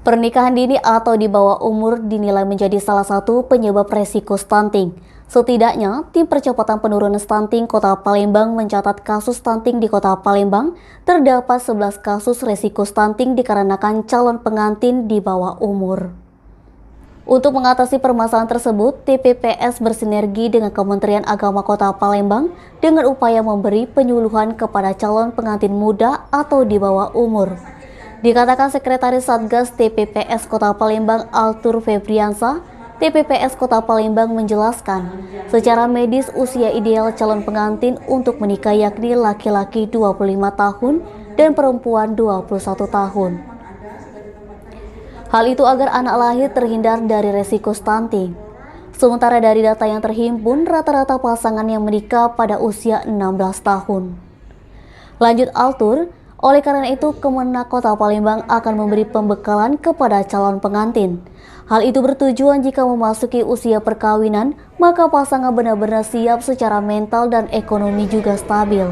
Pernikahan dini atau di bawah umur dinilai menjadi salah satu penyebab resiko stunting. Setidaknya, tim percepatan penurunan stunting Kota Palembang mencatat kasus stunting di Kota Palembang terdapat 11 kasus resiko stunting dikarenakan calon pengantin di bawah umur. Untuk mengatasi permasalahan tersebut, TPPS bersinergi dengan Kementerian Agama Kota Palembang dengan upaya memberi penyuluhan kepada calon pengantin muda atau di bawah umur. Dikatakan Sekretaris Satgas TPPS Kota Palembang Altur Febriansa, TPPS Kota Palembang menjelaskan, secara medis usia ideal calon pengantin untuk menikah yakni laki-laki 25 tahun dan perempuan 21 tahun. Hal itu agar anak lahir terhindar dari resiko stunting. Sementara dari data yang terhimpun, rata-rata pasangan yang menikah pada usia 16 tahun. Lanjut Altur, oleh karena itu Kemenak Kota Palembang akan memberi pembekalan kepada calon pengantin. Hal itu bertujuan jika memasuki usia perkawinan, maka pasangan benar-benar siap secara mental dan ekonomi juga stabil.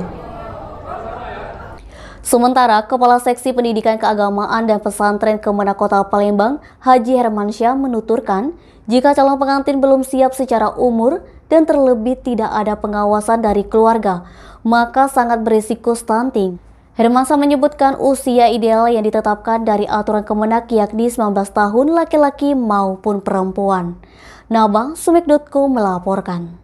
Sementara, Kepala Seksi Pendidikan Keagamaan dan Pesantren Kemenak Kota Palembang, Haji Hermansyah menuturkan, jika calon pengantin belum siap secara umur dan terlebih tidak ada pengawasan dari keluarga, maka sangat berisiko stunting. Hermansyah menyebutkan usia ideal yang ditetapkan dari aturan Kemenak yakni 19 tahun laki-laki maupun perempuan. Nabang, Sumik.co melaporkan.